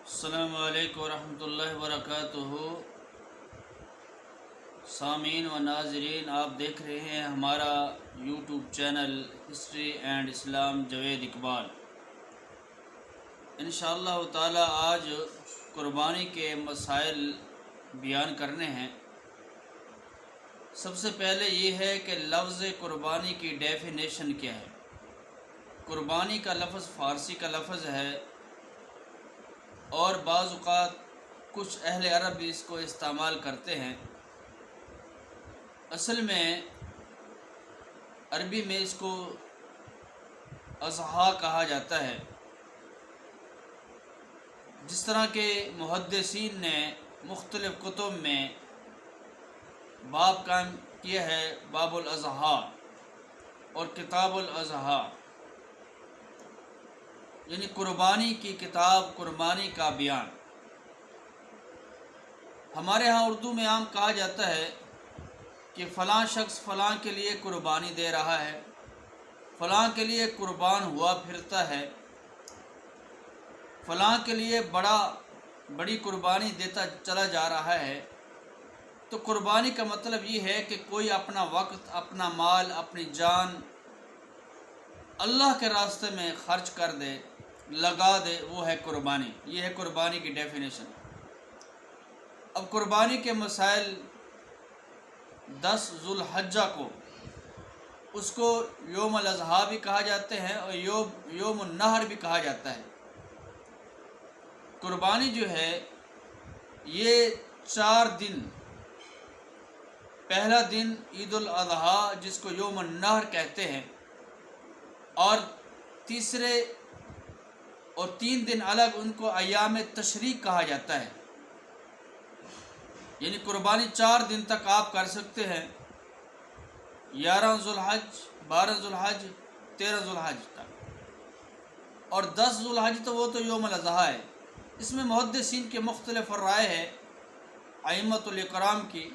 السلام علیکم ورحمۃ اللہ وبرکاتہ۔ سامعین و ناظرین، آپ دیکھ رہے ہیں ہمارا یوٹیوب چینل ہسٹری اینڈ اسلام جاوید اقبال۔ انشاءاللہ تعالی آج قربانی کے مسائل بیان کرنے ہیں۔ سب سے پہلے یہ ہے کہ لفظ قربانی کی ڈیفینیشن کیا ہے۔ قربانی کا لفظ فارسی کا لفظ ہے اور بعض اوقات کچھ اہل عرب بھی اس کو استعمال کرتے ہیں۔ اصل میں عربی میں اس کو اضحیٰ کہا جاتا ہے، جس طرح کہ محدثین نے مختلف کتب میں باب قائم کیا ہے، باب الاضحیٰ اور کتاب الاضحیٰ، یعنی قربانی کی کتاب، قربانی کا بیان۔ ہمارے ہاں اردو میں عام کہا جاتا ہے کہ فلاں شخص فلاں کے لیے قربانی دے رہا ہے، فلاں کے لیے قربان ہوا پھرتا ہے، فلاں کے لیے بڑی قربانی دیتا چلا جا رہا ہے۔ تو قربانی کا مطلب یہ ہے کہ کوئی اپنا وقت، اپنا مال، اپنی جان اللہ کے راستے میں خرچ کر دے، لگا دے، وہ ہے قربانی۔ یہ ہے قربانی کی ڈیفینیشن۔ اب قربانی کے مسائل 10 ذو الحجہ کو، اس کو یوم الاضحیٰ بھی کہا جاتے ہیں اور یوم النحر بھی کہا جاتا ہے۔ قربانی جو ہے یہ 4 دن، پہلا دن عید الاضحیٰ جس کو یوم النحر کہتے ہیں، اور تیسرے اور 3 دن الگ ان کو ایام تشریق کہا جاتا ہے۔ یعنی قربانی 4 دن تک آپ کر سکتے ہیں، 11 ذو الحج، 12 ذو الحج، 13 ذو الحج تک، اور 10 ذو الحج تو وہ تو یوم الاضحیٰ ہے۔ اس میں محدثین کے مختلف رائے ہے، ائمۃ الاکرام کی،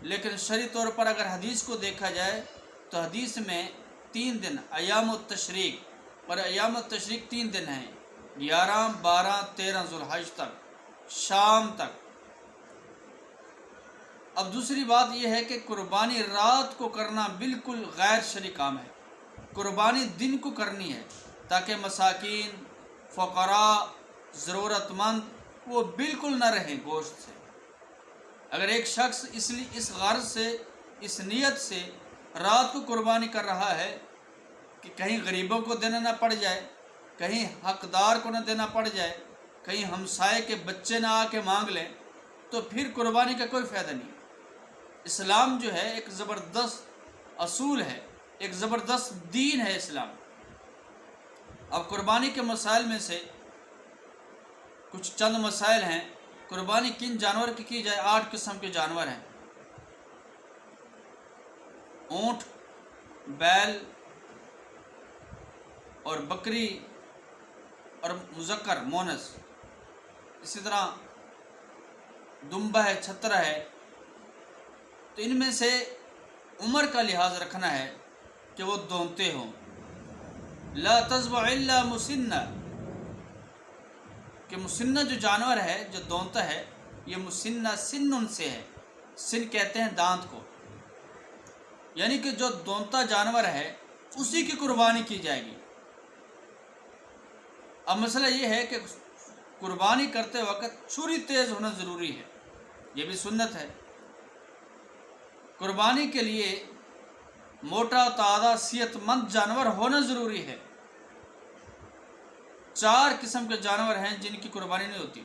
لیکن شرعی طور پر اگر حدیث کو دیکھا جائے تو حدیث میں 3 دن ایام التشریق، اور ایام التشریق 3 دن ہیں، 11، 12، 13 ذو الحج تک، شام تک۔ اب دوسری بات یہ ہے کہ قربانی رات کو کرنا بالکل غیر شرعی کام ہے۔ قربانی دن کو کرنی ہے تاکہ مساکین، فقراء، ضرورت مند وہ بالکل نہ رہیں گوشت سے۔ اگر ایک شخص اس غرض سے، اس نیت سے رات کو قربانی کر رہا ہے کہ کہیں غریبوں کو دینا نہ پڑ جائے، کہیں حقدار کو نہ دینا پڑ جائے، کہیں ہمسائے کے بچے نہ آ کے مانگ لیں، تو پھر قربانی کا کوئی فائدہ نہیں۔ اسلام جو ہے ایک زبردست اصول ہے، ایک زبردست دین ہے اسلام۔ اب قربانی کے مسائل میں سے کچھ چند مسائل ہیں۔ قربانی کن جانور کی جائے؟ 8 قسم کے جانور ہیں: اونٹ، بیل اور بکری اور مذکر مونس، اسی طرح دمبا ہے، چھترا ہے۔ تو ان میں سے عمر کا لحاظ رکھنا ہے کہ وہ دونتے ہوں۔ لا تذبح الا مسنہ، کہ مسنہ جو جانور ہے، جو دونتا ہے، یہ مسنہ سن سے ہے۔ سن کہتے ہیں دانت کو، یعنی کہ جو دونتا جانور ہے اسی کی قربانی کی جائے گی۔ اب مسئلہ یہ ہے کہ قربانی کرتے وقت چھری تیز ہونا ضروری ہے، یہ بھی سنت ہے۔ قربانی کے لیے موٹا تازہ صحت مند جانور ہونا ضروری ہے۔ 4 قسم کے جانور ہیں جن کی قربانی نہیں ہوتی۔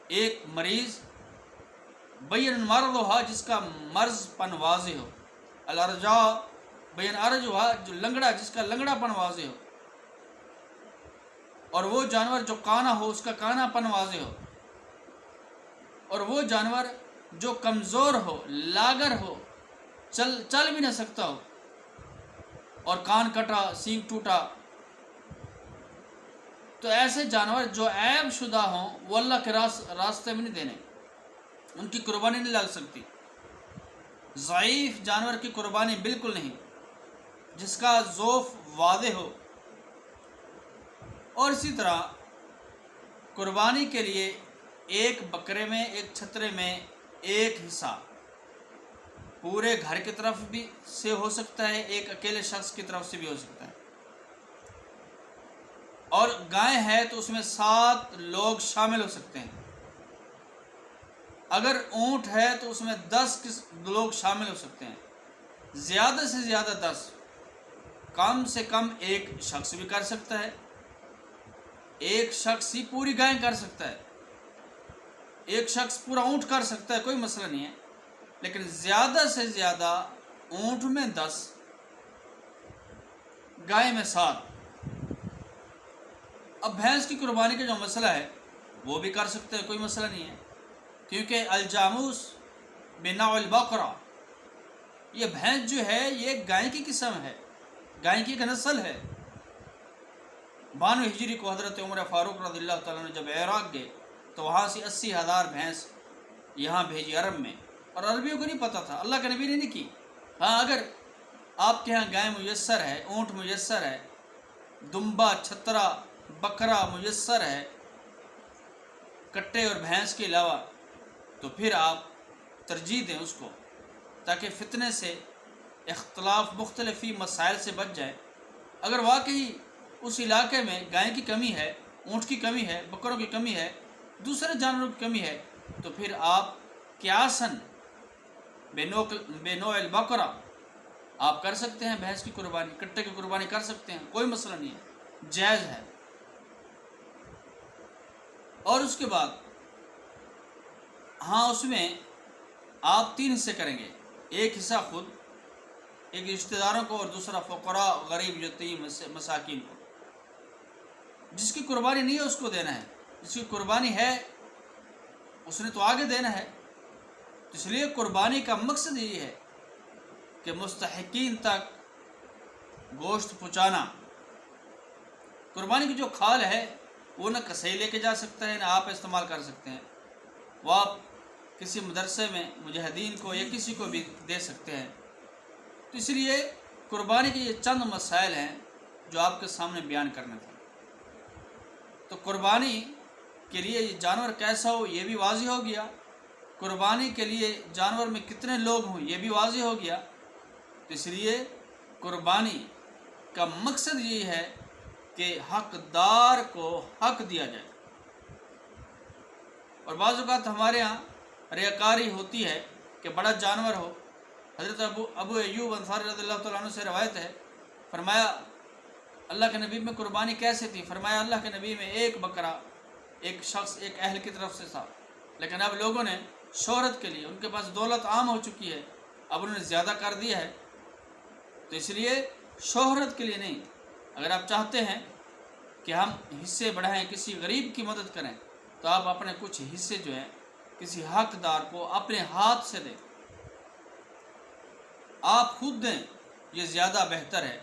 ایک مریض، بین مرضھا، جس کا مرض پن واضح ہو، الارجاء بین ارجھا، جو لنگڑا، جس کا لنگڑا پن واضح ہو، اور وہ جانور جو کانا ہو، اس کا کانا پن واضح ہو، اور وہ جانور جو کمزور ہو، لاگر ہو، چل بھی نہ سکتا ہو، اور کان کٹا، سینگ ٹوٹا۔ تو ایسے جانور جو عیب شدہ ہوں وہ اللہ کے راستے میں نہیں دینے، ان کی قربانی نہیں لگ سکتی۔ ضعیف جانور کی قربانی بالکل نہیں، جس کا ضعف واضح ہو۔ اور اسی طرح قربانی کے لیے ایک بکرے میں، ایک چھترے میں ایک حصہ پورے گھر کی طرف بھی سے ہو سکتا ہے، ایک اکیلے شخص کی طرف سے بھی ہو سکتا ہے، اور گائے ہے تو اس میں 7 لوگ شامل ہو سکتے ہیں۔ اگر اونٹ ہے تو اس میں 10 لوگ شامل ہو سکتے ہیں، زیادہ سے زیادہ 10، کم سے کم ایک شخص بھی کر سکتا ہے، ایک شخص ہی پوری گائے کر سکتا ہے، ایک شخص پورا اونٹ کر سکتا ہے، کوئی مسئلہ نہیں ہے، لیکن زیادہ سے زیادہ اونٹ میں 10، گائے میں 7۔ اب بھینس کی قربانی کا جو مسئلہ ہے وہ بھی کر سکتے ہیں، کوئی مسئلہ نہیں ہے، کیونکہ الجاموس بنوع البقرہ، یہ بھینس جو ہے یہ گائے کی قسم ہے، گائے کی ایک نسل ہے۔ 92 ہجری کو حضرت عمر فاروق رضی اللہ تعالیٰ نے جب عراق گئے تو وہاں سے 80,000 بھینس یہاں بھیجی عرب میں، اور عربیوں کو نہیں پتہ تھا، اللہ کے نبی نے نہیں کی۔ ہاں اگر آپ کے ہاں گائے میسر ہے، اونٹ میسر ہے، دمبا، چھترا، بکرا میسر ہے کٹے اور بھینس کے علاوہ، تو پھر آپ ترجیح دیں اس کو، تاکہ فتنے سے، اختلاف، مختلفی مسائل سے بچ جائے۔ اگر واقعی اس علاقے میں گائے کی کمی ہے، اونٹ کی کمی ہے، بکروں کی کمی ہے، دوسرے جانوروں کی کمی ہے، تو پھر آپ قیاساً بنوع البقرہ آپ کر سکتے ہیں، بھینس کی قربانی، کٹے کی قربانی کر سکتے ہیں، کوئی مسئلہ نہیں ہے، جائز ہے۔ اور اس کے بعد ہاں اس میں آپ 3 حصے کریں گے، ایک حصہ خود، ایک رشتہ داروں کو، اور دوسرا فقراء، غریب، یتیم، مساکین کو۔ جس کی قربانی نہیں ہے اس کو دینا ہے، جس کی قربانی ہے اس نے تو آگے دینا ہے۔ تو اس لیے قربانی کا مقصد یہ ہے کہ مستحقین تک گوشت پہنچانا۔ قربانی کی جو کھال ہے وہ نہ کسائی لے کے جا سکتا ہے، نہ آپ استعمال کر سکتے ہیں، وہ آپ کسی مدرسے میں مجاہدین کو یا کسی کو بھی دے سکتے ہیں۔ تو اس لیے قربانی کے یہ چند مسائل ہیں جو آپ کے سامنے بیان کرنے تھے۔ تو قربانی کے لیے یہ جانور کیسا ہو یہ بھی واضح ہو گیا، قربانی کے لیے جانور میں کتنے لوگ ہوں یہ بھی واضح ہو گیا۔ تو اس لیے قربانی کا مقصد یہ ہے کہ حقدار کو حق دیا جائے۔ اور بعض اوقات ہمارے ہاں ریاکاری ہوتی ہے کہ بڑا جانور ہو۔ حضرت ابو ایوب انصاری رضی اللہ تعالیٰ عنہ سے روایت ہے، فرمایا اللہ کے نبی میں قربانی کیسے تھی؟ فرمایا اللہ کے نبی میں ایک بکرا ایک شخص، ایک اہل کی طرف سے تھا، لیکن اب لوگوں نے شہرت کے لیے، ان کے پاس دولت عام ہو چکی ہے، اب انہوں نے زیادہ کر دیا ہے، تو اس لیے شہرت کے لیے نہیں، اگر آپ چاہتے ہیں کہ ہم حصے بڑھائیں، کسی غریب کی مدد کریں، تو آپ اپنے کچھ حصے جو ہیں کسی حقدار کو اپنے ہاتھ سے دیں، آپ خود دیں، یہ زیادہ بہتر ہے۔